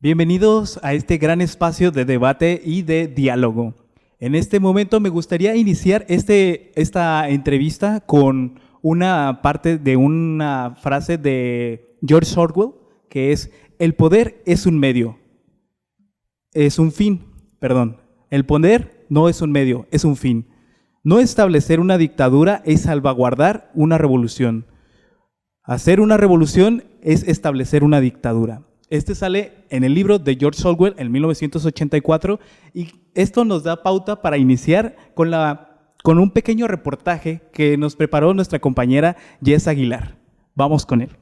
Bienvenidos a este gran espacio de debate y de diálogo. En este momento me gustaría iniciar esta entrevista con una parte de una frase de George Orwell, que es: el poder es un medio, es un fin, perdón. El poder no es un medio, es un fin. No establecer una dictadura es salvaguardar una revolución. Hacer una revolución es establecer una dictadura. Este sale en el libro de George Orwell en 1984 y esto nos da pauta para iniciar con un pequeño reportaje que nos preparó nuestra compañera Jess Aguilar. Vamos con él.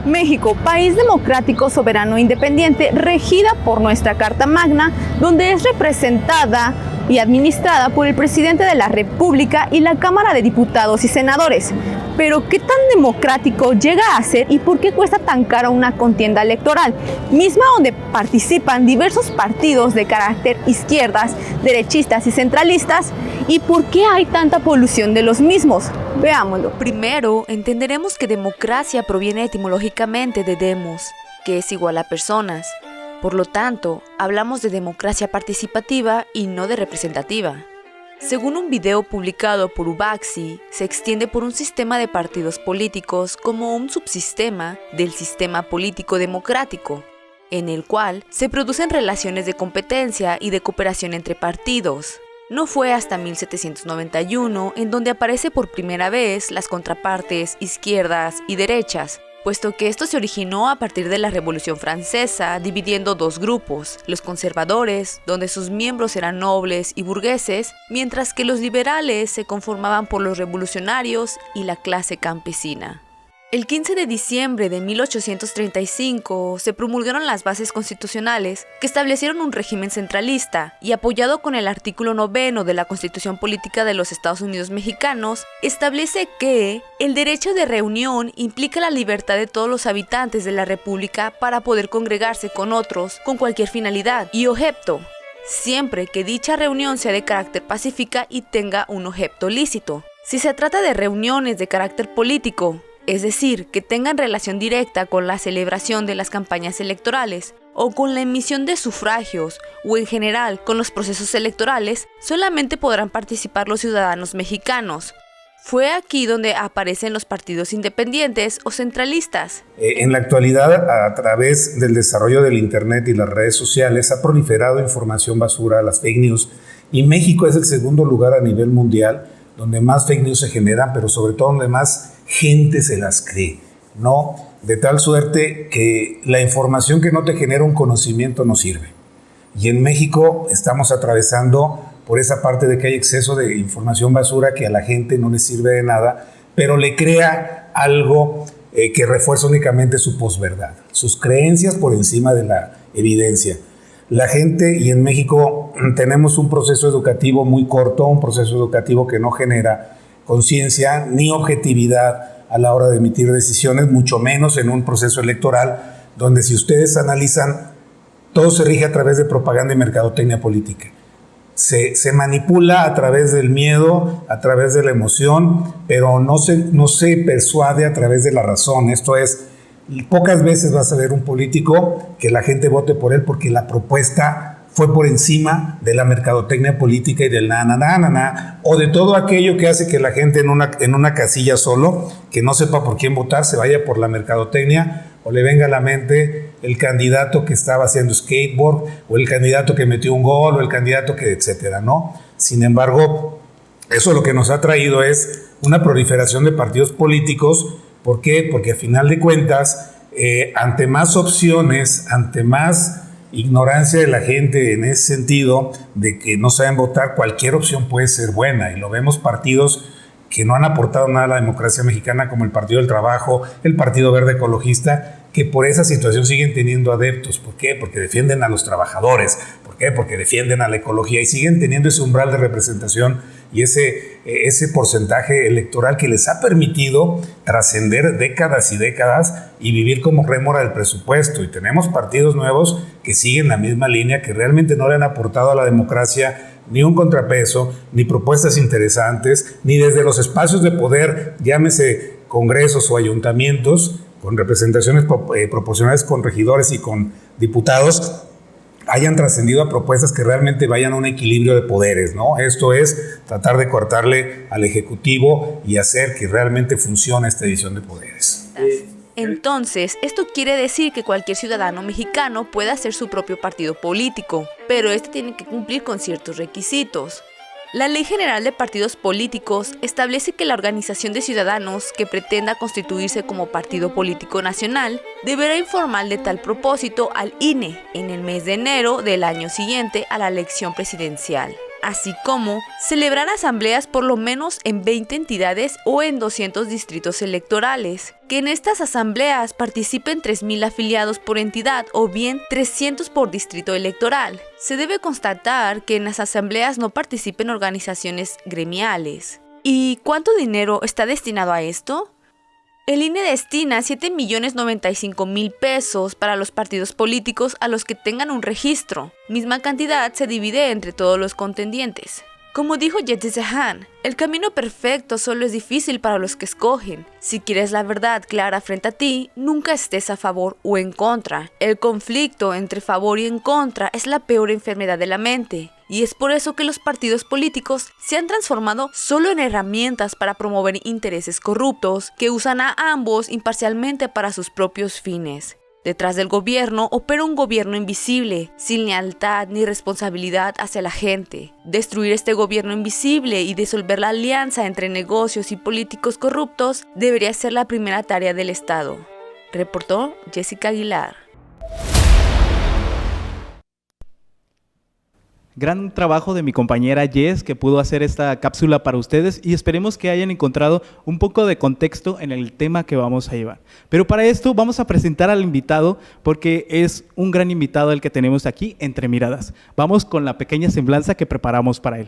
México, país democrático, soberano e independiente, regida por nuestra Carta Magna, donde es representada y administrada por el presidente de la República y la Cámara de Diputados y Senadores. Pero ¿qué tan democrático llega a ser y por qué cuesta tan caro una contienda electoral? Misma donde participan diversos partidos de carácter izquierdas, derechistas y centralistas. ¿Y por qué hay tanta polución de los mismos? Veámoslo. Primero, entenderemos que democracia proviene etimológicamente de demos, que es igual a personas. Por lo tanto, hablamos de democracia participativa y no de representativa. Según un video publicado por Ubaxi, se extiende por un sistema de partidos políticos como un subsistema del sistema político democrático, en el cual se producen relaciones de competencia y de cooperación entre partidos. No fue hasta 1791 en donde aparece por primera vez las contrapartes izquierdas y derechas, puesto que esto se originó a partir de la Revolución Francesa, dividiendo dos grupos: los conservadores, donde sus miembros eran nobles y burgueses, mientras que los liberales se conformaban por los revolucionarios y la clase campesina. El 15 de diciembre de 1835 se promulgaron las bases constitucionales que establecieron un régimen centralista y, apoyado con el artículo 9 de la Constitución Política de los Estados Unidos Mexicanos, establece que el derecho de reunión implica la libertad de todos los habitantes de la República para poder congregarse con otros con cualquier finalidad y objeto, siempre que dicha reunión sea de carácter pacífica y tenga un objeto lícito. Si se trata de reuniones de carácter político, es decir, que tengan relación directa con la celebración de las campañas electorales o con la emisión de sufragios o en general con los procesos electorales, solamente podrán participar los ciudadanos mexicanos. Fue aquí donde aparecen los partidos independientes o centralistas. En la actualidad, a través del desarrollo del Internet y las redes sociales, ha proliferado información basura, las fake news, y México es el segundo lugar a nivel mundial donde más fake news se generan, pero sobre todo donde más gente se las cree, ¿no? De tal suerte que la información que no te genera un conocimiento no sirve. Y en México estamos atravesando por esa parte de que hay exceso de información basura que a la gente no le sirve de nada, pero le crea algo que refuerza únicamente su posverdad, sus creencias por encima de la evidencia. La gente, y en México tenemos un proceso educativo muy corto, un proceso educativo que no genera conciencia ni objetividad a la hora de emitir decisiones, mucho menos en un proceso electoral, donde, si ustedes analizan, todo se rige a través de propaganda y mercadotecnia política. Se manipula a través del miedo, a través de la emoción, pero no se persuade a través de la razón. Esto es, pocas veces vas a ver un político que la gente vote por él porque la propuesta fue por encima de la mercadotecnia política y del o de todo aquello que hace que la gente en una casilla solo, que no sepa por quién votar, se vaya por la mercadotecnia o le venga a la mente el candidato que estaba haciendo skateboard o el candidato que metió un gol o el candidato que etcétera, ¿no? Sin embargo, eso lo que nos ha traído es una proliferación de partidos políticos. ¿Por qué? Porque a final de cuentas, ante más opciones, ante más ignorancia de la gente en ese sentido de que no saben votar, cualquier opción puede ser buena. Y lo vemos partidos que no han aportado nada a la democracia mexicana, como el Partido del Trabajo, el Partido Verde Ecologista, que por esa situación siguen teniendo adeptos. ¿Por qué? Porque defienden a los trabajadores. ¿Por qué? Porque defienden a la ecología y siguen teniendo ese umbral de representación y ese porcentaje electoral que les ha permitido trascender décadas y décadas y vivir como rémora del presupuesto. Y tenemos partidos nuevos que siguen la misma línea, que realmente no le han aportado a la democracia ni un contrapeso, ni propuestas interesantes, ni desde los espacios de poder, llámese congresos o ayuntamientos con representaciones proporcionales con regidores y con diputados hayan trascendido a propuestas que realmente vayan a un equilibrio de poderes, ¿no? Esto es tratar de cortarle al Ejecutivo y hacer que realmente funcione esta división de poderes. Entonces, esto quiere decir que cualquier ciudadano mexicano puede hacer su propio partido político, pero este tiene que cumplir con ciertos requisitos. La Ley General de Partidos Políticos establece que la organización de ciudadanos que pretenda constituirse como partido político nacional deberá informar de tal propósito al INE en el mes de enero del año siguiente a la elección presidencial, así como celebrar asambleas por lo menos en 20 entidades o en 200 distritos electorales, que en estas asambleas participen 3,000 afiliados por entidad o bien 300 por distrito electoral. Se debe constatar que en las asambleas no participen organizaciones gremiales. ¿Y cuánto dinero está destinado a esto? El INE destina 7,095,000 pesos para los partidos políticos a los que tengan un registro. Misma cantidad se divide entre todos los contendientes. Como dijo Yetzi Zehan, el camino perfecto solo es difícil para los que escogen. Si quieres la verdad clara frente a ti, nunca estés a favor o en contra. El conflicto entre favor y en contra es la peor enfermedad de la mente. Y es por eso que los partidos políticos se han transformado solo en herramientas para promover intereses corruptos que usan a ambos imparcialmente para sus propios fines. Detrás del gobierno opera un gobierno invisible, sin lealtad ni responsabilidad hacia la gente. Destruir este gobierno invisible y disolver la alianza entre negocios y políticos corruptos debería ser la primera tarea del Estado. Reportó Jessica Aguilar. Gran trabajo de mi compañera Jess, que pudo hacer esta cápsula para ustedes, y esperemos que hayan encontrado un poco de contexto en el tema que vamos a llevar. Pero para esto vamos a presentar al invitado, porque es un gran invitado el que tenemos aquí, Entre Miradas. Vamos con la pequeña semblanza que preparamos para él.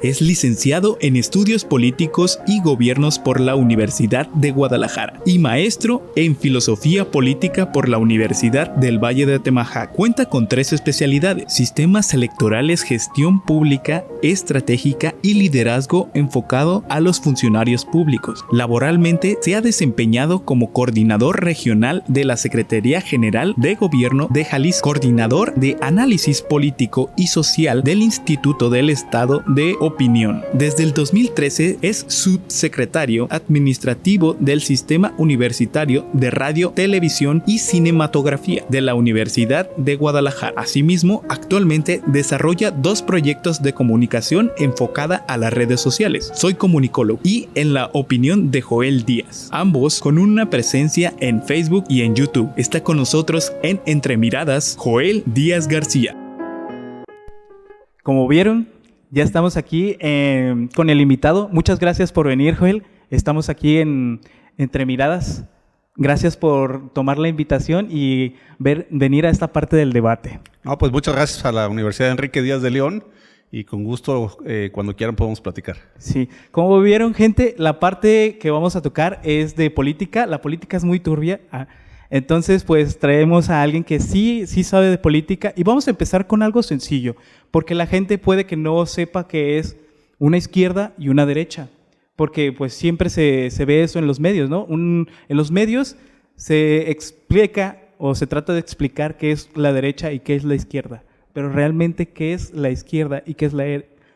Es licenciado en Estudios Políticos y Gobiernos por la Universidad de Guadalajara y maestro en Filosofía Política por la Universidad del Valle de Atemajac. Cuenta con 3 especialidades: Sistemas Electorales, Gestión Pública, Estratégica y Liderazgo enfocado a los funcionarios públicos. Laboralmente se ha desempeñado como coordinador regional de la Secretaría General de Gobierno de Jalisco, coordinador de Análisis Político y Social del Instituto del Estado de Opinión. Desde el 2013 es subsecretario administrativo del Sistema Universitario de Radio, Televisión y Cinematografía de la Universidad de Guadalajara. Asimismo, actualmente desarrolla 2 proyectos de comunicación enfocada a las redes sociales: Soy Comunicólogo y En la Opinión de Joel Díaz, ambos con una presencia en Facebook y en YouTube. Está con nosotros en Entre Miradas Joel Díaz García. Como vieron, ya estamos aquí con el invitado. Muchas gracias por venir, Joel. Estamos aquí en Entre Miradas. Gracias por tomar la invitación y venir a esta parte del debate. No, pues muchas gracias a la Universidad Enrique Díaz de León y con gusto cuando quieran podemos platicar. Sí, como vieron, gente, la parte que vamos a tocar es de política. La política es muy turbia. Entonces, pues traemos a alguien que sí sabe de política y vamos a empezar con algo sencillo, porque la gente puede que no sepa qué es una izquierda y una derecha, porque pues siempre se ve eso en los medios, ¿no? En los medios se explica o se trata de explicar qué es la derecha y qué es la izquierda, pero realmente qué es la izquierda y qué es la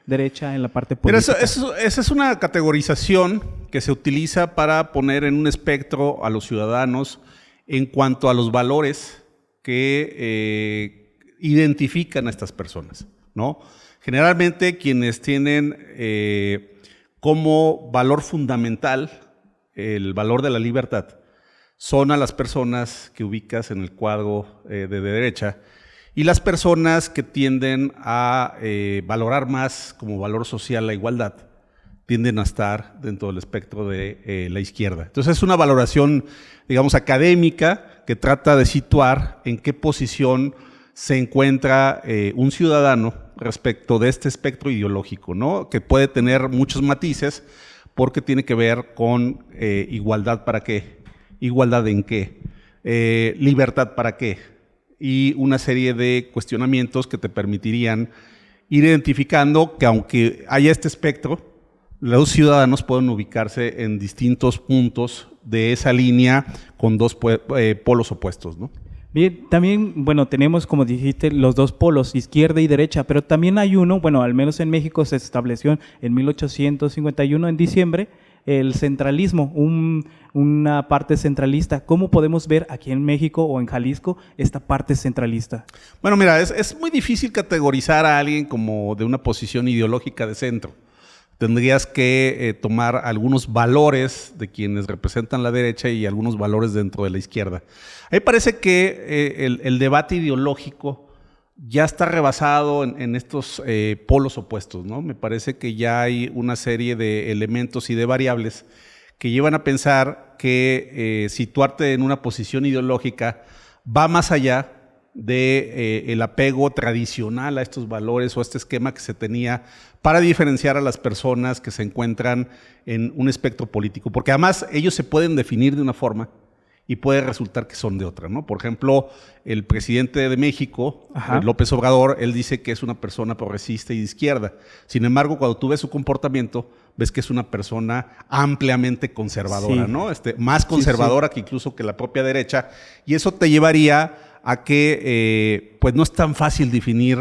derecha en la parte política. Pero esa es una categorización que se utiliza para poner en un espectro a los ciudadanos en cuanto a los valores que identifican a estas personas, ¿no? Generalmente quienes tienen como valor fundamental el valor de la libertad son a las personas que ubicas en el cuadro de derecha y las personas que tienden a valorar más como valor social la igualdad tienden a estar dentro del espectro de la izquierda. Entonces es una valoración, digamos, académica que trata de situar en qué posición se encuentra un ciudadano respecto de este espectro ideológico, ¿no? Que puede tener muchos matices porque tiene que ver con igualdad para qué, igualdad en qué, libertad para qué, y una serie de cuestionamientos que te permitirían ir identificando que aunque haya este espectro, Los ciudadanos pueden ubicarse en distintos puntos de esa línea con dos polos opuestos, ¿no? Bien, también, bueno, tenemos, como dijiste, los dos polos, izquierda y derecha, pero también hay uno, bueno, al menos en México se estableció en 1851, en diciembre, el centralismo, una parte centralista. ¿Cómo podemos ver aquí en México o en Jalisco esta parte centralista? Bueno, mira, es muy difícil categorizar a alguien como de una posición ideológica de centro. Tendrías que tomar algunos valores de quienes representan la derecha y algunos valores dentro de la izquierda. A mí me parece que el debate ideológico ya está rebasado en estos polos opuestos, ¿no? Me parece que ya hay una serie de elementos y de variables que llevan a pensar que situarte en una posición ideológica va más allá de el apego tradicional a estos valores o a este esquema que se tenía para diferenciar a las personas que se encuentran en un espectro político, porque además ellos se pueden definir de una forma y puede resultar que son de otra, ¿no? Por ejemplo, el presidente de México, López Obrador, él dice que es una persona progresista y de izquierda. Sin embargo, cuando tú ves su comportamiento, ves que es una persona ampliamente conservadora, sí, ¿no? Más conservadora, sí, que incluso que la propia derecha, y eso te llevaría a que pues no es tan fácil definir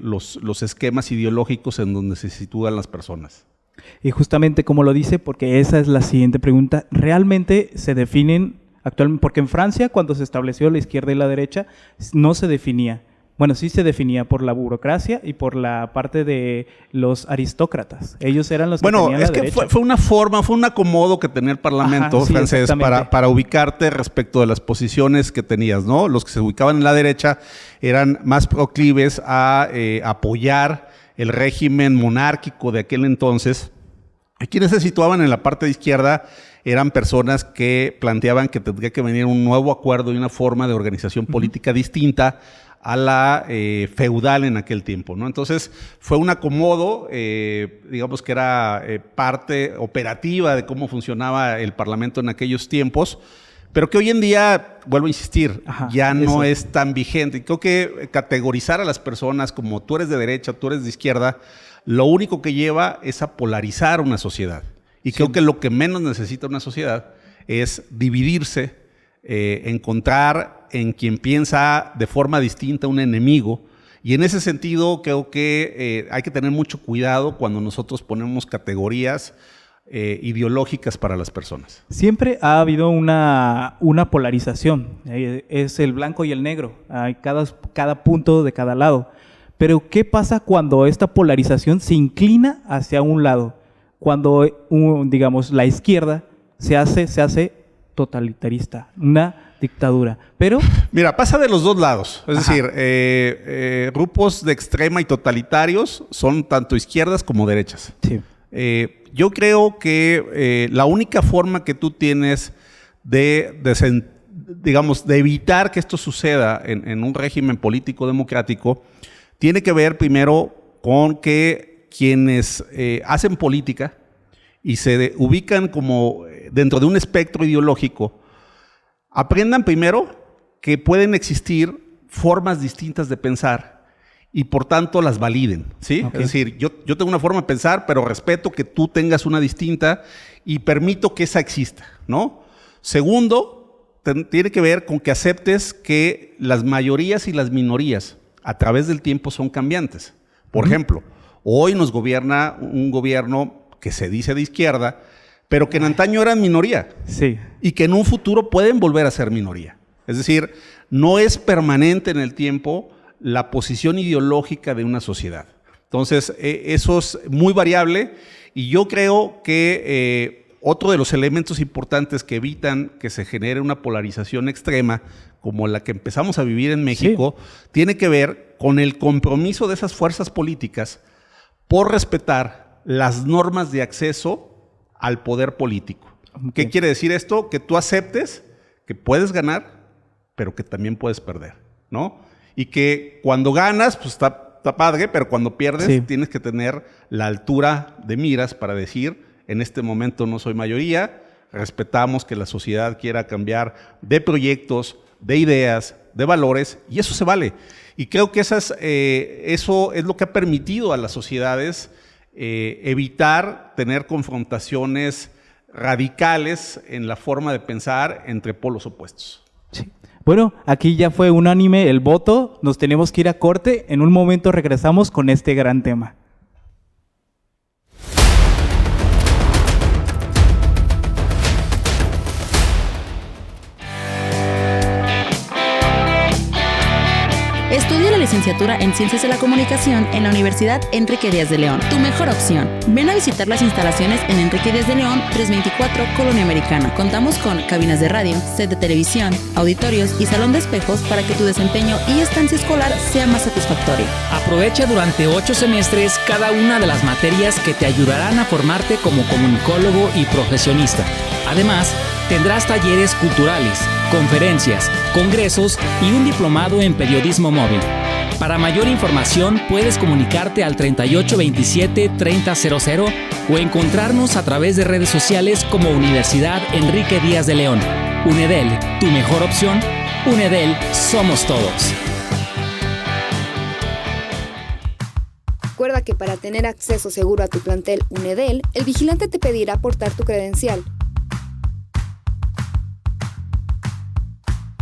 los esquemas ideológicos en donde se sitúan las personas. Y justamente como lo dice, porque esa es la siguiente pregunta, ¿realmente se definen actualmente? Porque en Francia, cuando se estableció la izquierda y la derecha, no se definía. Bueno, sí se definía por la burocracia y por la parte de los aristócratas. Ellos eran los que tenían la derecha. Bueno, fue una forma, fue un acomodo que tenía el Parlamento francés para ubicarte respecto de las posiciones que tenías, ¿no? Los que se ubicaban en la derecha eran más proclives a apoyar el régimen monárquico de aquel entonces. Y quienes se situaban en la parte de izquierda eran personas que planteaban que tendría que venir un nuevo acuerdo y una forma de organización política distinta a la feudal en aquel tiempo, ¿no? Entonces fue un acomodo, digamos que era parte operativa de cómo funcionaba el Parlamento en aquellos tiempos, pero que hoy en día, vuelvo a insistir, ya no es tan vigente. Creo que categorizar a las personas como tú eres de derecha, tú eres de izquierda, lo único que lleva es a polarizar una sociedad. Y creo que lo que menos necesita una sociedad es dividirse, encontrar en quien piensa de forma distinta un enemigo. Y en ese sentido creo que hay que tener mucho cuidado cuando nosotros ponemos categorías ideológicas para las personas. Siempre ha habido una polarización, es el blanco y el negro, hay cada punto de cada lado. Pero ¿qué pasa cuando esta polarización se inclina hacia un lado? Cuando, digamos, la izquierda se hace totalitarista, una dictadura. Pero mira, pasa de los dos lados. Es decir, grupos de extrema y totalitarios son tanto izquierdas como derechas. Sí. Yo creo que la única forma que tú tienes de evitar que esto suceda en un régimen político democrático tiene que ver primero con que quienes hacen política y se ubican como dentro de un espectro ideológico, aprendan primero que pueden existir formas distintas de pensar y por tanto las validen, ¿sí? Okay. Es decir, yo tengo una forma de pensar, pero respeto que tú tengas una distinta y permito que esa exista, ¿no? Segundo, tiene que ver con que aceptes que las mayorías y las minorías a través del tiempo son cambiantes. Por ejemplo, hoy nos gobierna un gobierno que se dice de izquierda, pero que en antaño eran minoría. Sí. Y que en un futuro pueden volver a ser minoría. Es decir, no es permanente en el tiempo la posición ideológica de una sociedad. Entonces, eso es muy variable y yo creo que otro de los elementos importantes que evitan que se genere una polarización extrema como la que empezamos a vivir en México, tiene que ver con el compromiso de esas fuerzas políticas por respetar las normas de acceso al poder político. ¿Qué quiere decir esto? Que tú aceptes que puedes ganar, pero que también puedes perder, ¿no? Y que cuando ganas, pues está padre, pero cuando pierdes tienes que tener la altura de miras para decir, en este momento no soy mayoría, respetamos que la sociedad quiera cambiar de proyectos, de ideas, de valores, y eso se vale. Y creo que eso es lo que ha permitido a las sociedades evitar tener confrontaciones radicales en la forma de pensar entre polos opuestos. Sí. Bueno, aquí ya fue unánime el voto, nos tenemos que ir a corte, en un momento regresamos con este gran tema. Estudia la licenciatura en Ciencias de la Comunicación en la Universidad Enrique Díaz de León. Tu mejor opción. Ven a visitar las instalaciones en Enrique Díaz de León, 324, Colonia Americana. Contamos con cabinas de radio, set de televisión, auditorios y salón de espejos para que tu desempeño y estancia escolar sea más satisfactorio. Aprovecha durante 8 semestres cada una de las materias que te ayudarán a formarte como comunicólogo y profesionista. Además, tendrás talleres culturales, conferencias, congresos y un diplomado en periodismo móvil. Para mayor información puedes comunicarte al 3827-3000 o encontrarnos a través de redes sociales como Universidad Enrique Díaz de León. UNEDEL, tu mejor opción. UNEDEL, somos todos. Recuerda que para tener acceso seguro a tu plantel UNEDEL, el vigilante te pedirá aportar tu credencial,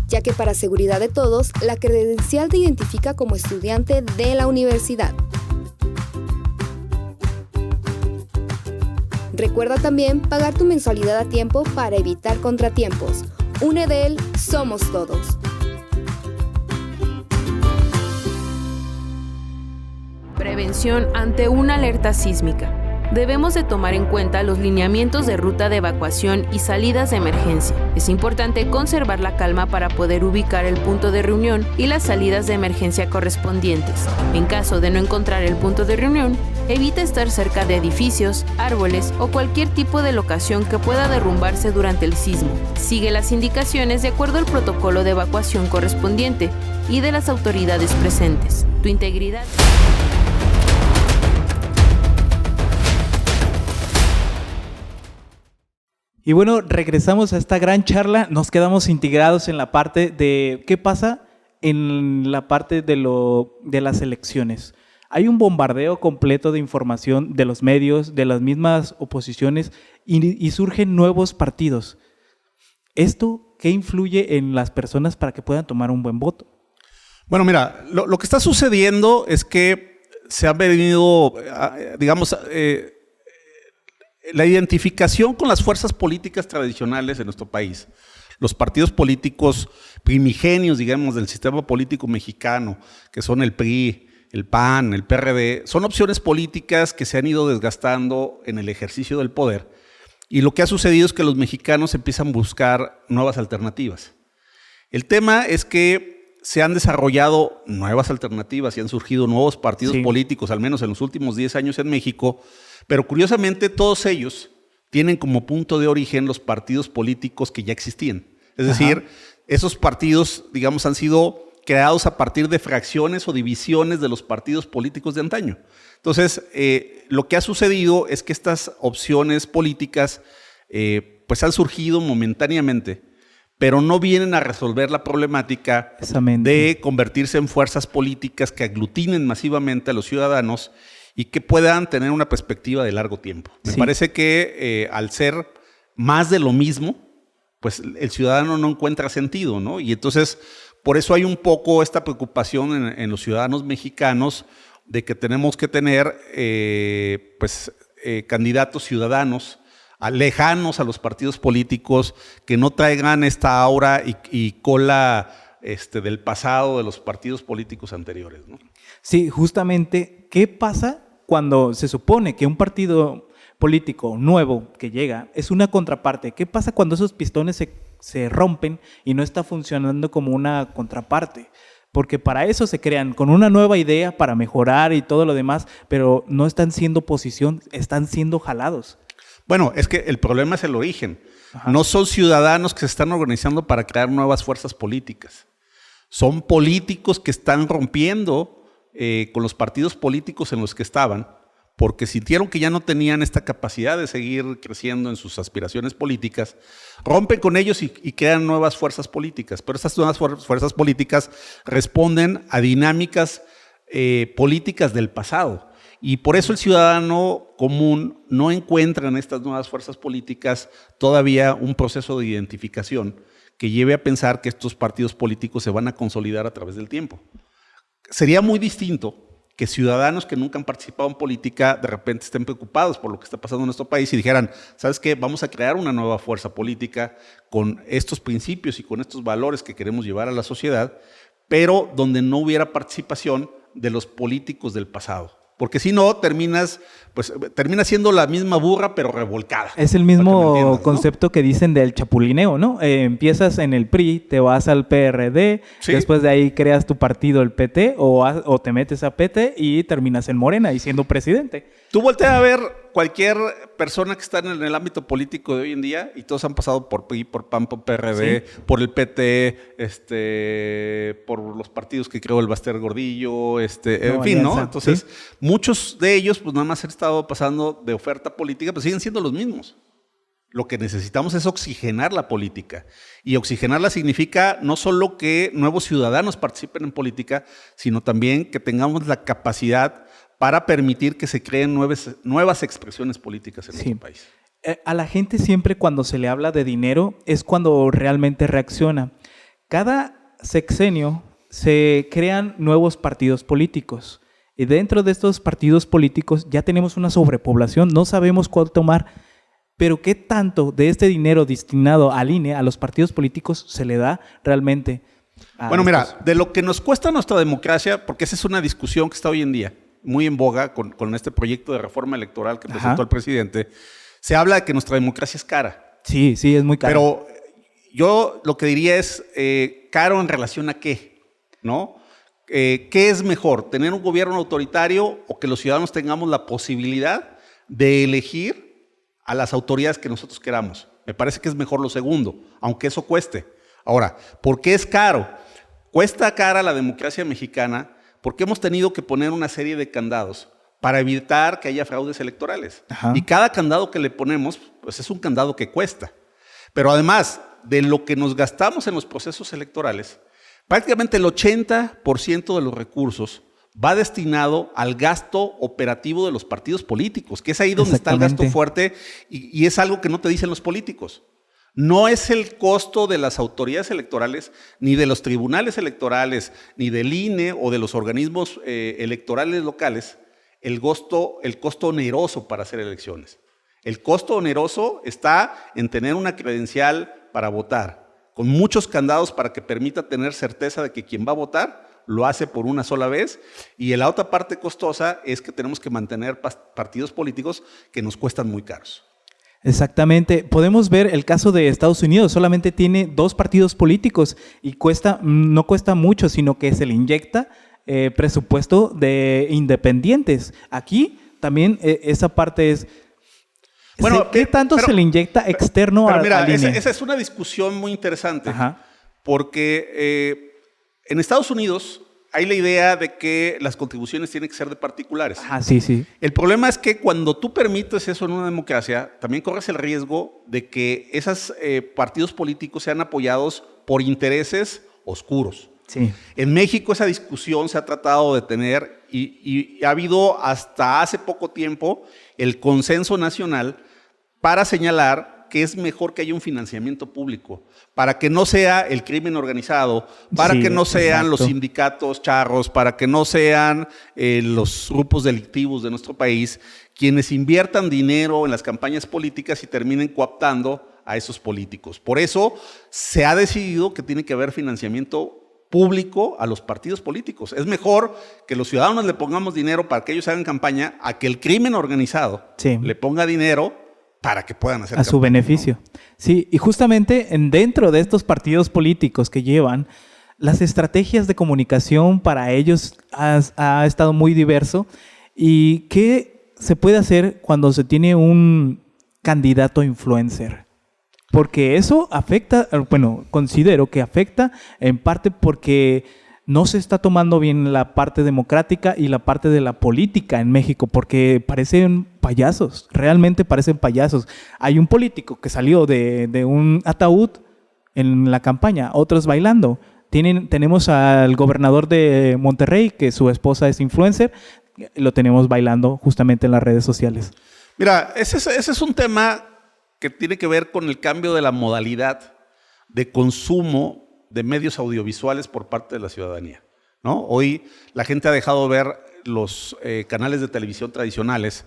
ya que para seguridad de todos, la credencial te identifica como estudiante de la universidad. Recuerda también pagar tu mensualidad a tiempo para evitar contratiempos. UNEDEL, somos todos. Prevención ante una alerta sísmica. Debemos de tomar en cuenta los lineamientos de ruta de evacuación y salidas de emergencia. Es importante conservar la calma para poder ubicar el punto de reunión y las salidas de emergencia correspondientes. En caso de no encontrar el punto de reunión, evita estar cerca de edificios, árboles o cualquier tipo de locación que pueda derrumbarse durante el sismo. Sigue las indicaciones de acuerdo al protocolo de evacuación correspondiente y de las autoridades presentes. Tu integridad. Y bueno, regresamos a esta gran charla, nos quedamos integrados en la parte de qué pasa en la parte de las elecciones. Hay un bombardeo completo de información de los medios, de las mismas oposiciones y surgen nuevos partidos. ¿Esto qué influye en las personas para que puedan tomar un buen voto? Bueno, mira, lo que está sucediendo es que se han venido, digamos, la identificación con las fuerzas políticas tradicionales en nuestro país, los partidos políticos primigenios, digamos, del sistema político mexicano, que son el PRI, el PAN, el PRD, son opciones políticas que se han ido desgastando en el ejercicio del poder. Y lo que ha sucedido es que los mexicanos empiezan a buscar nuevas alternativas. El tema es que se han desarrollado nuevas alternativas y han surgido nuevos partidos políticos, al menos en los últimos 10 años en México, pero curiosamente todos ellos tienen como punto de origen los partidos políticos que ya existían. Es decir, esos partidos, digamos, han sido creados a partir de fracciones o divisiones de los partidos políticos de antaño. Entonces, lo que ha sucedido es que estas opciones políticas pues han surgido momentáneamente, pero no vienen a resolver la problemática de convertirse en fuerzas políticas que aglutinen masivamente a los ciudadanos y que puedan tener una perspectiva de largo tiempo. Me parece que al ser más de lo mismo, pues el ciudadano no encuentra sentido, ¿no? Y entonces, por eso hay un poco esta preocupación en los ciudadanos mexicanos de que tenemos que tener candidatos ciudadanos lejanos a los partidos políticos, que no traigan esta aura y cola del pasado de los partidos políticos anteriores, ¿no? Sí, justamente, ¿qué pasa cuando se supone que un partido político nuevo que llega es una contraparte? ¿Qué pasa cuando esos pistones se rompen y no está funcionando como una contraparte? Porque para eso se crean, con una nueva idea para mejorar y todo lo demás, pero no están siendo oposición, están siendo jalados. Bueno, es que el problema es el origen. No son ciudadanos que se están organizando para crear nuevas fuerzas políticas. Son políticos que están rompiendo con los partidos políticos en los que estaban, porque sintieron que ya no tenían esta capacidad de seguir creciendo en sus aspiraciones políticas, rompen con ellos y crean nuevas fuerzas políticas. Pero estas nuevas fuerzas políticas responden a dinámicas políticas del pasado. Y por eso el ciudadano común no encuentra en estas nuevas fuerzas políticas todavía un proceso de identificación que lleve a pensar que estos partidos políticos se van a consolidar a través del tiempo. Sería muy distinto que ciudadanos que nunca han participado en política de repente estén preocupados por lo que está pasando en nuestro país y dijeran, ¿sabes qué? Vamos a crear una nueva fuerza política con estos principios y con estos valores que queremos llevar a la sociedad, pero donde no hubiera participación de los políticos del pasado. Porque si no, termina siendo la misma burra, pero revolcada. Es el mismo concepto, ¿no?, que dicen del chapulineo, ¿no? Empiezas en el PRI, te vas al PRD, ¿sí?, después de ahí creas tu partido, el PT, o te metes a PT y terminas en Morena y siendo presidente. Tú volteas a ver cualquier persona que está en el ámbito político de hoy en día y todos han pasado por PRI, por PAN, por PRD, ¿sí?, por el PT, por los partidos que creó el Baster Gordillo, en fin, ¿no? Entonces, ¿sí?, muchos de ellos pues nada más han estado pasando de oferta política, pero siguen siendo los mismos. Lo que necesitamos es oxigenar la política. Y oxigenarla significa no solo que nuevos ciudadanos participen en política, sino también que tengamos la capacidad para permitir que se creen nuevas expresiones políticas en nuestro país. A la gente siempre cuando se le habla de dinero es cuando realmente reacciona. Cada sexenio se crean nuevos partidos políticos y dentro de estos partidos políticos ya tenemos una sobrepoblación, no sabemos cuál tomar, pero ¿qué tanto de este dinero destinado al INE, a los partidos políticos, se le da realmente a Bueno, mira, de lo que nos cuesta nuestra democracia, porque esa es una discusión que está hoy en día muy en boga con este proyecto de reforma electoral que presentó el presidente, se habla de que nuestra democracia es cara. Sí, es muy cara. Pero yo lo que diría es, ¿caro en relación a qué? ¿No? ¿Qué es mejor? ¿Tener un gobierno autoritario o que los ciudadanos tengamos la posibilidad de elegir a las autoridades que nosotros queramos? Me parece que es mejor lo segundo, aunque eso cueste. Ahora, ¿por qué es caro? Cuesta cara la democracia mexicana porque hemos tenido que poner una serie de candados para evitar que haya fraudes electorales. Y cada candado que le ponemos, pues es un candado que cuesta. Pero además de lo que nos gastamos en los procesos electorales, prácticamente el 80% de los recursos va destinado al gasto operativo de los partidos políticos, que es ahí donde está el gasto fuerte y es algo que no te dicen los políticos. No es el costo de las autoridades electorales, ni de los tribunales electorales, ni del INE o de los organismos electorales locales, el costo oneroso para hacer elecciones. El costo oneroso está en tener una credencial para votar, con muchos candados para que permita tener certeza de que quien va a votar lo hace por una sola vez. Y la otra parte costosa es que tenemos que mantener partidos políticos que nos cuestan muy caros. Exactamente. Podemos ver el caso de Estados Unidos. Solamente tiene 2 partidos políticos y no cuesta mucho, sino que se le inyecta presupuesto de independientes. Aquí también esa parte es... Bueno, ¿qué tanto se le inyecta externo al INE? Esa es una discusión muy interesante, porque en Estados Unidos hay la idea de que las contribuciones tienen que ser de particulares. Sí. El problema es que cuando tú permites eso en una democracia, también corres el riesgo de que esos partidos políticos sean apoyados por intereses oscuros. Sí. En México esa discusión se ha tratado de tener y ha habido hasta hace poco tiempo el consenso nacional para señalar que es mejor que haya un financiamiento público, para que no sea el crimen organizado, para que no sean los sindicatos charros, para que no sean los grupos delictivos de nuestro país quienes inviertan dinero en las campañas políticas y terminen cooptando a esos políticos. Por eso se ha decidido que tiene que haber financiamiento público a los partidos políticos. Es mejor que los ciudadanos le pongamos dinero para que ellos hagan campaña a que el crimen organizado le ponga dinero para que puedan hacer a su beneficio. Sí, y justamente dentro de estos partidos políticos que llevan, las estrategias de comunicación para ellos ha estado muy diverso. ¿Y qué se puede hacer cuando se tiene un candidato influencer? Porque eso afecta, bueno, considero que afecta en parte porque no se está tomando bien la parte democrática y la parte de la política en México, porque parecen payasos, realmente parecen payasos. Hay un político que salió de un ataúd en la campaña, otros bailando. Tenemos al gobernador de Monterrey, que su esposa es influencer, lo tenemos bailando justamente en las redes sociales. Mira, ese es un tema que tiene que ver con el cambio de la modalidad de consumo de medios audiovisuales por parte de la ciudadanía, ¿no? Hoy la gente ha dejado de ver los canales de televisión tradicionales.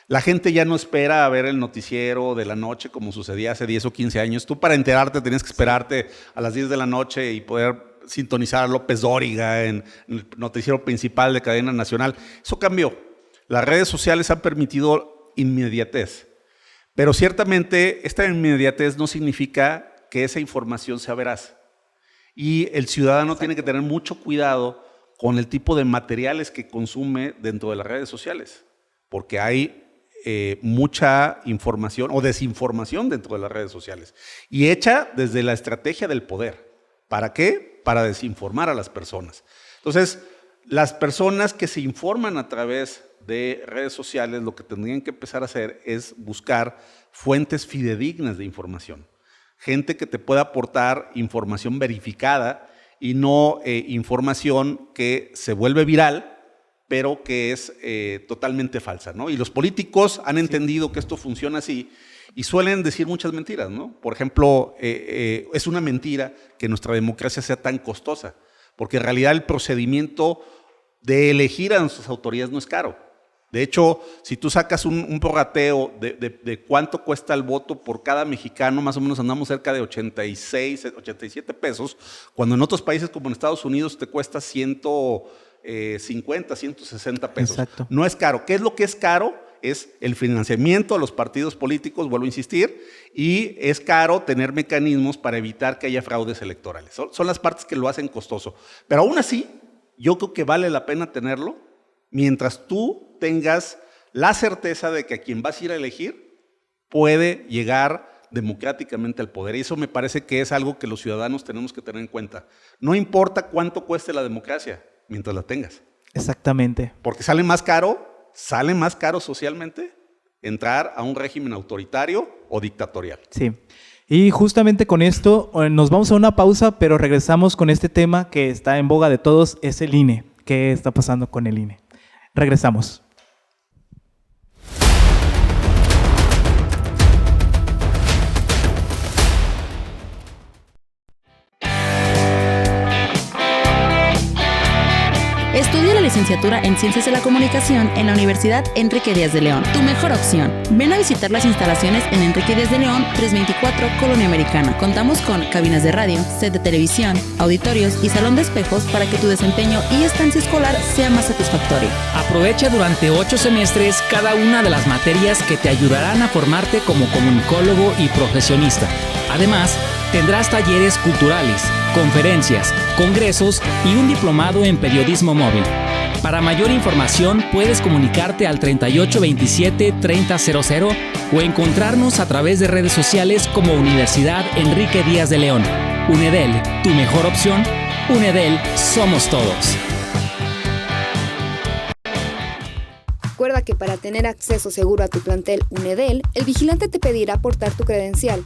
La gente ya no espera a ver el noticiero de la noche como sucedía hace 10 o 15 años. Tú para enterarte tenías que esperarte a las 10 de la noche y poder sintonizar a López Dóriga en el noticiero principal de cadena nacional. Eso cambió. Las redes sociales han permitido inmediatez. Pero ciertamente esta inmediatez no significa que esa información sea veraz. Y el ciudadano tiene que tener mucho cuidado con el tipo de materiales que consume dentro de las redes sociales, porque hay mucha información o desinformación dentro de las redes sociales y hecha desde la estrategia del poder. ¿Para qué? Para desinformar a las personas. Entonces, las personas que se informan a través de redes sociales lo que tendrían que empezar a hacer es buscar fuentes fidedignas de información. Gente que te pueda aportar información verificada y no información que se vuelve viral, pero que es totalmente falsa, ¿no? Y los políticos han entendido que esto funciona así y suelen decir muchas mentiras, ¿no? Por ejemplo, es una mentira que nuestra democracia sea tan costosa, porque en realidad el procedimiento de elegir a nuestras autoridades no es caro. De hecho, si tú sacas un prorrateo de cuánto cuesta el voto por cada mexicano, más o menos andamos cerca de 86, 87 pesos, cuando en otros países como en Estados Unidos te cuesta 150, 160 pesos. Exacto. No es caro. ¿Qué es lo que es caro? Es el financiamiento a los partidos políticos, vuelvo a insistir, y es caro tener mecanismos para evitar que haya fraudes electorales. Son las partes que lo hacen costoso. Pero aún así, yo creo que vale la pena tenerlo mientras tú tengas la certeza de que a quien vas a ir a elegir puede llegar democráticamente al poder. Y eso me parece que es algo que los ciudadanos tenemos que tener en cuenta. No importa cuánto cueste la democracia, mientras la tengas. Exactamente. Porque sale más caro socialmente entrar a un régimen autoritario o dictatorial. Sí. Y justamente con esto nos vamos a una pausa, pero regresamos con este tema que está en boga de todos, es el INE. ¿Qué está pasando con el INE? Regresamos. Estudia la licenciatura en Ciencias de la Comunicación en la Universidad Enrique Díaz de León. Tu mejor opción. Ven a visitar las instalaciones en Enrique Díaz de León, 324, Colonia Americana. Contamos con cabinas de radio, set de televisión, auditorios y salón de espejos para que tu desempeño y estancia escolar sea más satisfactorio. Aprovecha durante 8 semestres cada una de las materias que te ayudarán a formarte como comunicólogo y profesionista. Además, tendrás talleres culturales, conferencias, congresos y un diplomado en periodismo móvil. Para mayor información puedes comunicarte al 3827-3000 o encontrarnos a través de redes sociales como Universidad Enrique Díaz de León. UNEDEL, tu mejor opción. UNEDEL, somos todos. Recuerda que para tener acceso seguro a tu plantel UNEDEL, el vigilante te pedirá aportar tu credencial,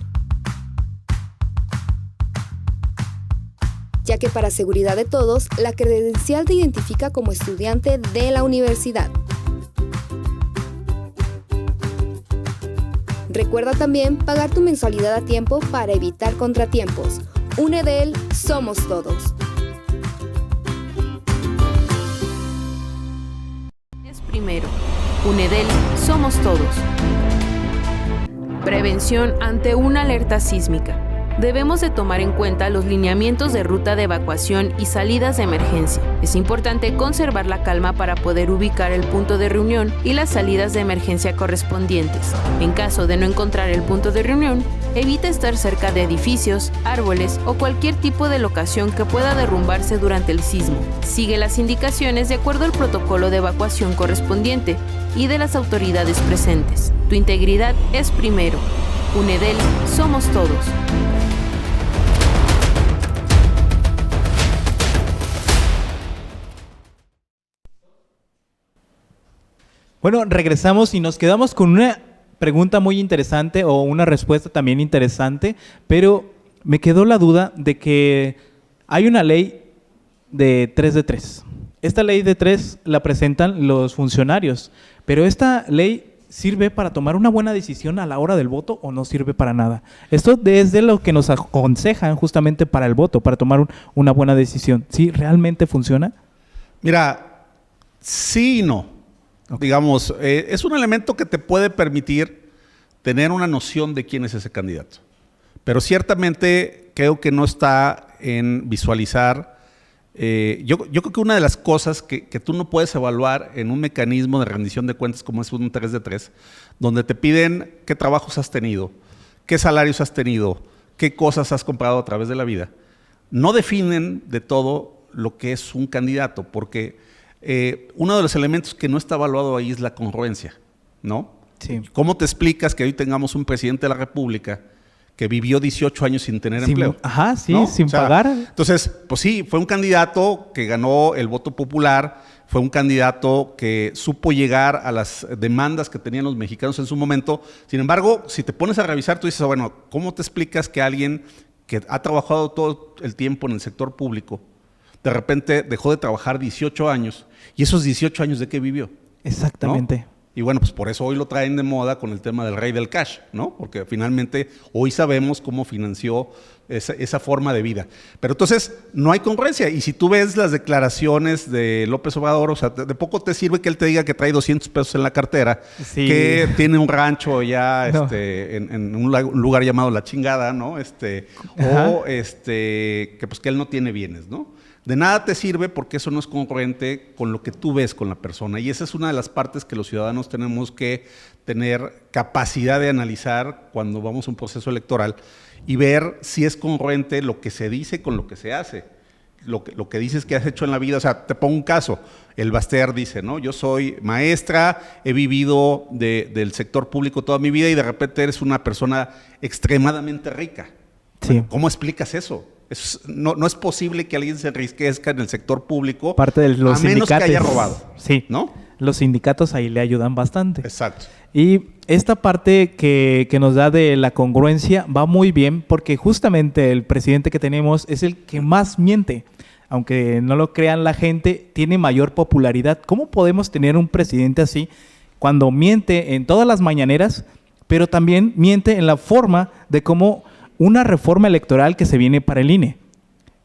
ya que para seguridad de todos, la credencial te identifica como estudiante de la universidad. Recuerda también pagar tu mensualidad a tiempo para evitar contratiempos. UNEDEL, somos todos. Es primero. UNEDEL, somos todos. Prevención ante una alerta sísmica. Debemos de tomar en cuenta los lineamientos de ruta de evacuación y salidas de emergencia. Es importante conservar la calma para poder ubicar el punto de reunión y las salidas de emergencia correspondientes. En caso de no encontrar el punto de reunión, evita estar cerca de edificios, árboles o cualquier tipo de locación que pueda derrumbarse durante el sismo. Sigue las indicaciones de acuerdo al protocolo de evacuación correspondiente y de las autoridades presentes. Tu integridad es primero. UNEDEL, somos todos. Bueno, regresamos y nos quedamos con una pregunta muy interesante o una respuesta también interesante, pero me quedó la duda de que hay una ley de 3 de 3. esta ley de 3 la presentan los funcionarios, pero esta ley ¿sirve para tomar una buena decisión a la hora del voto o no sirve para nada? Esto es de lo que nos aconsejan justamente para el voto, para tomar una buena decisión. ¿Sí realmente funciona? Mira, sí y no. Okay. Digamos, es un elemento que te puede permitir tener una noción de quién es ese candidato. Pero ciertamente creo que no está en visualizar. Yo creo que una de las cosas que tú no puedes evaluar en un mecanismo de rendición de cuentas como es un 3 de 3, donde te piden qué trabajos has tenido, qué salarios has tenido, qué cosas has comprado a través de la vida, no definen de todo lo que es un candidato, porque uno de los elementos que no está evaluado ahí es la congruencia, ¿no? Sí. ¿Cómo te explicas que hoy tengamos un presidente de la República que vivió 18 años sin tener empleo? Ajá, sí, ¿no? sin pagar. Entonces, pues sí, fue un candidato que ganó el voto popular, fue un candidato que supo llegar a las demandas que tenían los mexicanos en su momento. Sin embargo, si te pones a revisar, tú dices, bueno, ¿cómo te explicas que alguien que ha trabajado todo el tiempo en el sector público, de repente dejó de trabajar 18 años, y esos 18 años de qué vivió? Exactamente. ¿No? Y bueno, pues por eso hoy lo traen de moda con el tema del rey del cash, ¿no? Porque finalmente hoy sabemos cómo financió esa forma de vida. Pero entonces no hay congruencia. Y si tú ves las declaraciones de López Obrador, o sea, de poco te sirve que él te diga que trae 200 pesos en la cartera, sí, que tiene un rancho ya en un lugar llamado La Chingada, ¿no? O que pues que él no tiene bienes, ¿no? De nada te sirve porque eso no es congruente con lo que tú ves con la persona. Y esa es una de las partes que los ciudadanos tenemos que tener capacidad de analizar cuando vamos a un proceso electoral y ver si es congruente lo que se dice con lo que se hace. Lo que dices que has hecho en la vida. O sea, te pongo un caso. El Baster dice, ¿no? Yo soy maestra, he vivido del sector público toda mi vida y de repente eres una persona extremadamente rica. Sí. Bueno, ¿cómo explicas eso? No es posible que alguien se enriquezca en el sector público parte de los a menos sindicatos, que haya robado. Sí, ¿no? Los sindicatos ahí le ayudan bastante. Exacto. Y esta parte que nos da de la congruencia va muy bien porque justamente el presidente que tenemos es el que más miente. Aunque no lo crean la gente, tiene mayor popularidad. ¿Cómo podemos tener un presidente así cuando miente en todas las mañaneras, pero también miente en la forma de cómo una reforma electoral que se viene para el INE?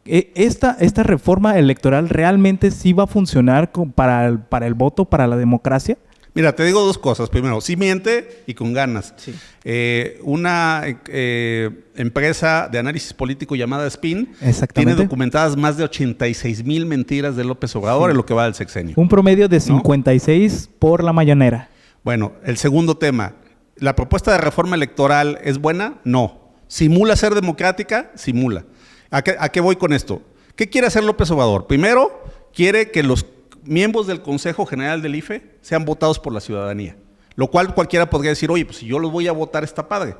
¿Esta reforma electoral realmente sí va a funcionar para el voto, para la democracia? Mira, te digo dos cosas. Primero, sí miente y con ganas. Sí. Una empresa de análisis político llamada Spin tiene documentadas más de 86,000 mentiras de López Obrador en lo que va del sexenio. Un promedio de 56 por la mañanera. Bueno, el segundo tema. ¿La propuesta de reforma electoral es buena? No. ¿Simula ser democrática? Simula. ¿A qué voy con esto? ¿Qué quiere hacer López Obrador? Primero, quiere que los miembros del Consejo General del IFE sean votados por la ciudadanía. Lo cual cualquiera podría decir, oye, pues si yo los voy a votar está padre.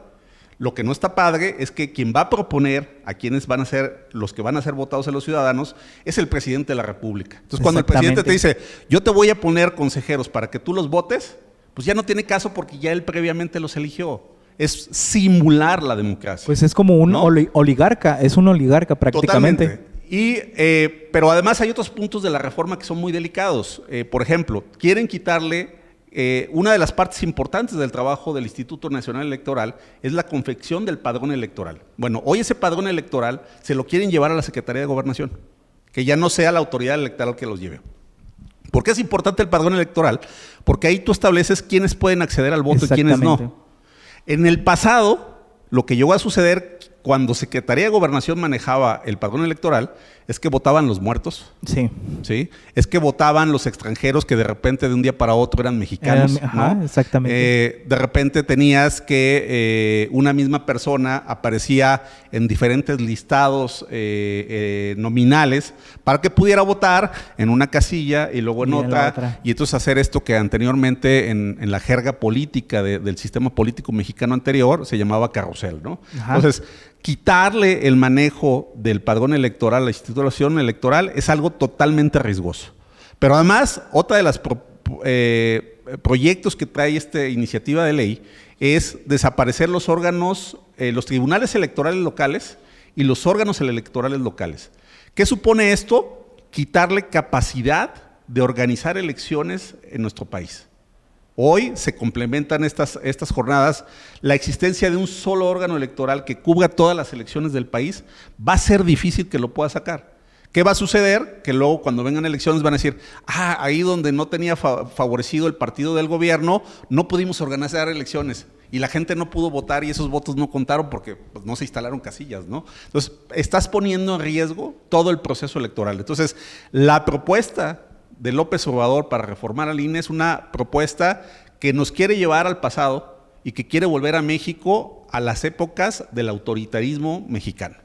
Lo que no está padre es que quien va a proponer a quienes van a ser los que van a ser votados en los ciudadanos es el presidente de la República. Entonces, cuando el presidente te dice, yo te voy a poner consejeros para que tú los votes, pues ya no tiene caso porque ya él previamente los eligió. Es simular la democracia. Pues es como un oligarca, es un oligarca prácticamente. Totalmente. Pero además hay otros puntos de la reforma que son muy delicados. Por ejemplo, quieren quitarle una de las partes importantes del trabajo del Instituto Nacional Electoral es la confección del padrón electoral. Bueno, hoy ese padrón electoral se lo quieren llevar a la Secretaría de Gobernación, que ya no sea la autoridad electoral que los lleve. ¿Por qué es importante el padrón electoral? Porque ahí tú estableces quiénes pueden acceder al voto y quiénes no. En el pasado, lo que llegó a suceder cuando Secretaría de Gobernación manejaba el padrón electoral es que votaban los muertos. Sí. ¿Sí? Es que votaban los extranjeros que de repente de un día para otro eran mexicanos. ¿no? Exactamente. De repente tenías que una misma persona aparecía en diferentes listados nominales para que pudiera votar en una casilla y luego en otra. Y entonces hacer esto que anteriormente en la jerga política del sistema político mexicano anterior se llamaba carrusel, ¿no? Entonces, quitarle el manejo del padrón electoral a la institución electoral es algo totalmente riesgoso. Pero además, otra de las proyectos que trae esta iniciativa de ley es desaparecer los órganos, los tribunales electorales locales y los órganos electorales locales. ¿Qué supone esto? Quitarle capacidad de organizar elecciones en nuestro país. Hoy se complementan estas jornadas. La existencia de un solo órgano electoral que cubra todas las elecciones del país va a ser difícil que lo pueda sacar. ¿Qué va a suceder? Que luego cuando vengan elecciones van a decir, ahí donde no tenía favorecido el partido del gobierno, no pudimos organizar elecciones y la gente no pudo votar y esos votos no contaron porque pues, no se instalaron casillas, ¿no? Entonces, estás poniendo en riesgo todo el proceso electoral. Entonces, la propuesta de López Obrador para reformar al INE es una propuesta que nos quiere llevar al pasado y que quiere volver a México a las épocas del autoritarismo mexicano.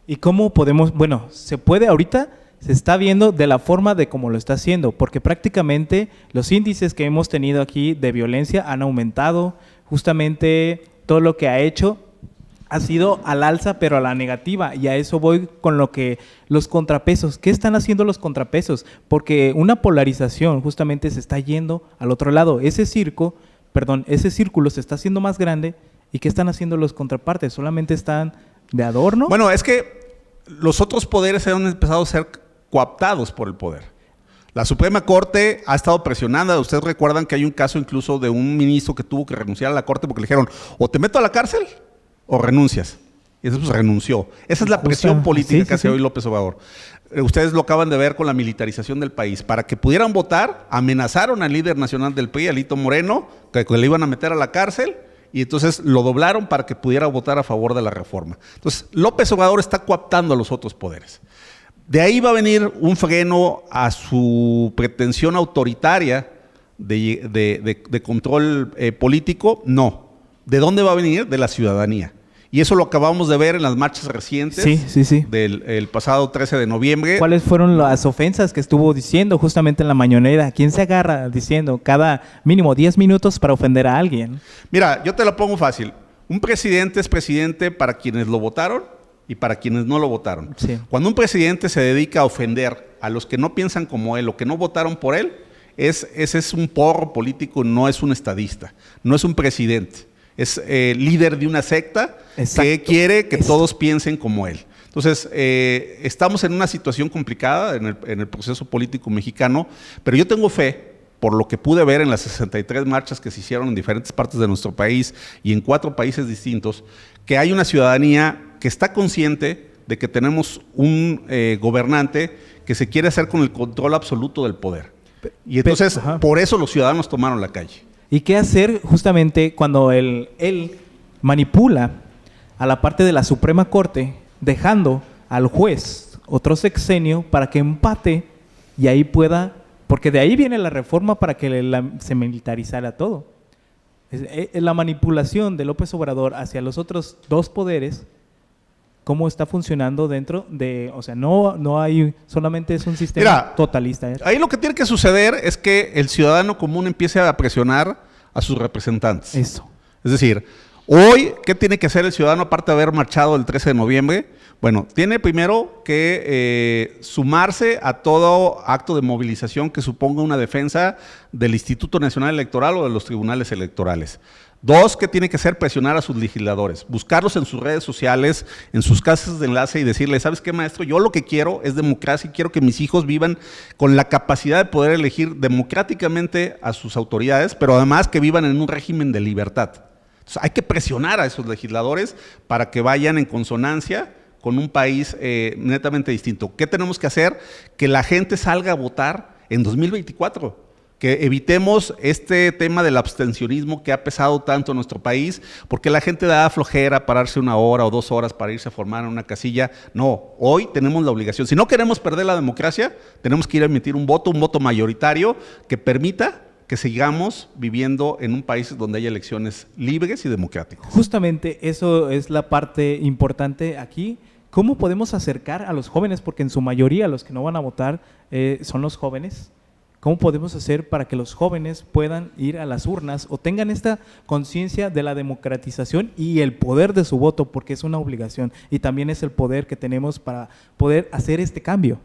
¿Y cómo podemos? Bueno, se puede ahorita, se está viendo de la forma de cómo lo está haciendo, porque prácticamente los índices que hemos tenido aquí de violencia han aumentado, justamente todo lo que ha hecho ha sido al alza, pero a la negativa, y a eso voy con lo que los contrapesos. ¿Qué están haciendo los contrapesos? Porque una polarización justamente se está yendo al otro lado. Ese círculo se está haciendo más grande, ¿y qué están haciendo los contrapartes? ¿Solamente están de adorno? Bueno, es que los otros poderes han empezado a ser cooptados por el poder. La Suprema Corte ha estado presionada. Ustedes recuerdan que hay un caso incluso de un ministro que tuvo que renunciar a la Corte porque le dijeron, o te meto a la cárcel o renuncias. Y eso pues renunció. Esa es la presión política que hace hoy López Obrador. Ustedes lo acaban de ver con la militarización del país. Para que pudieran votar, amenazaron al líder nacional del PRI, Alito Moreno, que le iban a meter a la cárcel, y entonces lo doblaron para que pudiera votar a favor de la reforma. Entonces, López Obrador está cooptando a los otros poderes. De ahí va a venir un freno a su pretensión autoritaria de control político. No. ¿De dónde va a venir? De la ciudadanía. Y eso lo acabamos de ver en las marchas recientes del pasado 13 de noviembre. ¿Cuáles fueron las ofensas que estuvo diciendo justamente en la mañanera? ¿Quién se agarra diciendo cada mínimo 10 minutos para ofender a alguien? Mira, yo te lo pongo fácil. Un presidente es presidente para quienes lo votaron y para quienes no lo votaron. Sí. Cuando un presidente se dedica a ofender a los que no piensan como él o que no votaron por él, ese es un porro político, no es un estadista, no es un presidente. Es líder de una secta que quiere que todos piensen como él. Entonces, estamos en una situación complicada en el proceso político mexicano, pero yo tengo fe, por lo que pude ver en las 63 marchas que se hicieron en diferentes partes de nuestro país y en 4 países distintos, que hay una ciudadanía que está consciente de que tenemos un gobernante que se quiere hacer con el control absoluto del poder. Y entonces, por eso los ciudadanos tomaron la calle. ¿Y qué hacer justamente cuando él manipula a la parte de la Suprema Corte, dejando al juez otro sexenio para que empate y ahí pueda, porque de ahí viene la reforma para que se militarizara todo? La manipulación de López Obrador hacia los otros 2 poderes, ¿cómo está funcionando dentro de, o sea, no hay, solamente es un sistema totalista? Ahí lo que tiene que suceder es que el ciudadano común empiece a presionar a sus representantes. Eso. Es decir, hoy, ¿qué tiene que hacer el ciudadano aparte de haber marchado el 13 de noviembre? Bueno, tiene primero que sumarse a todo acto de movilización que suponga una defensa del Instituto Nacional Electoral o de los tribunales electorales. 2, ¿qué tiene que hacer? Presionar a sus legisladores, buscarlos en sus redes sociales, en sus casas de enlace y decirles, ¿sabes qué, maestro? Yo lo que quiero es democracia y quiero que mis hijos vivan con la capacidad de poder elegir democráticamente a sus autoridades, pero además que vivan en un régimen de libertad. Entonces, hay que presionar a esos legisladores para que vayan en consonancia con un país netamente distinto. ¿Qué tenemos que hacer? Que la gente salga a votar en 2024. Que evitemos este tema del abstencionismo que ha pesado tanto en nuestro país, porque la gente da flojera pararse 1 hora o 2 horas para irse a formar en una casilla. No, hoy tenemos la obligación. Si no queremos perder la democracia, tenemos que ir a emitir un voto mayoritario que permita que sigamos viviendo en un país donde haya elecciones libres y democráticas. Justamente eso es la parte importante aquí. ¿Cómo podemos acercar a los jóvenes? Porque en su mayoría los que no van a votar son los jóvenes. ¿Cómo podemos hacer para que los jóvenes puedan ir a las urnas o tengan esta conciencia de la democratización y el poder de su voto? Porque es una obligación y también es el poder que tenemos para poder hacer este cambio.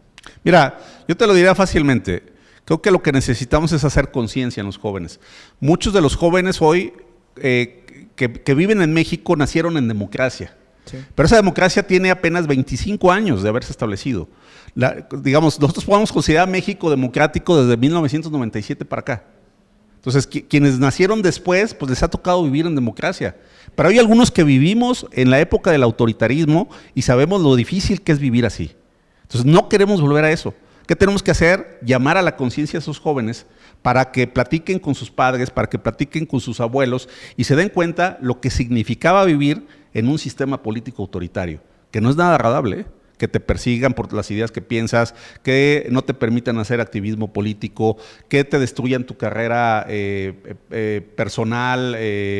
Mira, yo te lo diría fácilmente. Creo que lo que necesitamos es hacer conciencia en los jóvenes. Muchos de los jóvenes hoy que viven en México nacieron en democracia. Sí. Pero esa democracia tiene apenas 25 años de haberse establecido. Digamos, nosotros podemos considerar a México democrático desde 1997 para acá. Entonces, quienes nacieron después, pues les ha tocado vivir en democracia. Pero hay algunos que vivimos en la época del autoritarismo y sabemos lo difícil que es vivir así. Entonces, no queremos volver a eso. ¿Qué tenemos que hacer? Llamar a la conciencia a esos jóvenes para que platiquen con sus padres, para que platiquen con sus abuelos y se den cuenta lo que significaba vivir en un sistema político autoritario, que no es nada agradable, ¿eh? Que te persigan por las ideas que piensas, que no te permitan hacer activismo político, que te destruyan tu carrera personal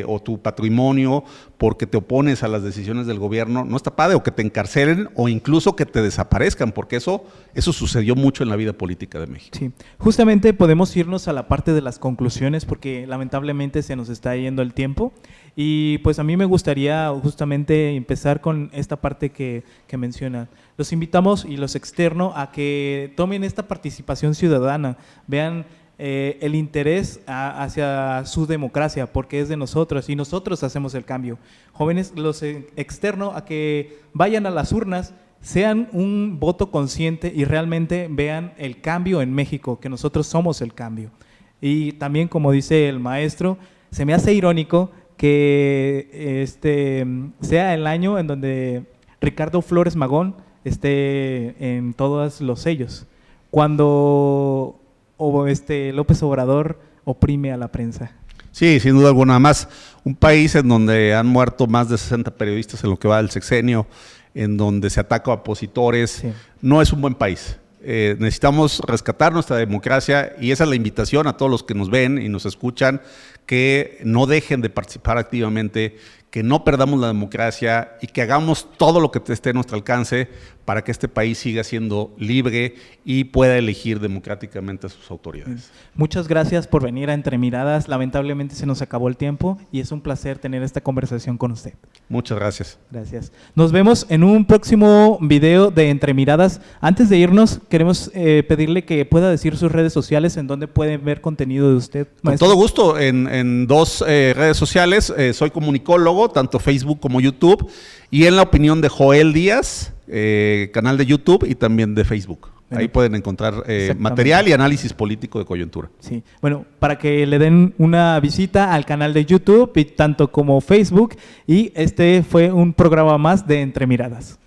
o tu patrimonio porque te opones a las decisiones del gobierno. No está padre, o que te encarcelen o incluso que te desaparezcan, porque eso sucedió mucho en la vida política de México. Sí, justamente podemos irnos a la parte de las conclusiones porque lamentablemente se nos está yendo el tiempo y pues a mí me gustaría justamente empezar con esta parte que mencionan. Los invitamos y los externo a que tomen esta participación ciudadana, vean el interés hacia su democracia, porque es de nosotros y nosotros hacemos el cambio. Jóvenes, los externo a que vayan a las urnas, sean un voto consciente y realmente vean el cambio en México, que nosotros somos el cambio. Y también, como dice el maestro, se me hace irónico que sea el año en donde Ricardo Flores Magón esté en todos los sellos, cuando López Obrador oprime a la prensa. Sí, sin duda alguna. Más un país en donde han muerto más de 60 periodistas en lo que va del sexenio, en donde se ataca a opositores, sí. No es un buen país. Necesitamos rescatar nuestra democracia y esa es la invitación a todos los que nos ven y nos escuchan, que no dejen de participar activamente, que no perdamos la democracia y que hagamos todo lo que esté a nuestro alcance para que este país siga siendo libre y pueda elegir democráticamente a sus autoridades. Muchas gracias por venir a Entre Miradas. Lamentablemente se nos acabó el tiempo y es un placer tener esta conversación con usted. Muchas gracias. Gracias. Nos vemos en un próximo video de Entre Miradas. Antes de irnos, queremos pedirle que pueda decir sus redes sociales en donde pueden ver contenido de usted. Con todo gusto, en dos redes sociales, soy comunicólogo, tanto Facebook como YouTube, y en La Opinión de Joel Díaz, canal de YouTube y también de Facebook. Ahí pueden encontrar material y análisis político de coyuntura. Sí, bueno, para que le den una visita al canal de YouTube y tanto como Facebook, y este fue un programa más de Entre Miradas.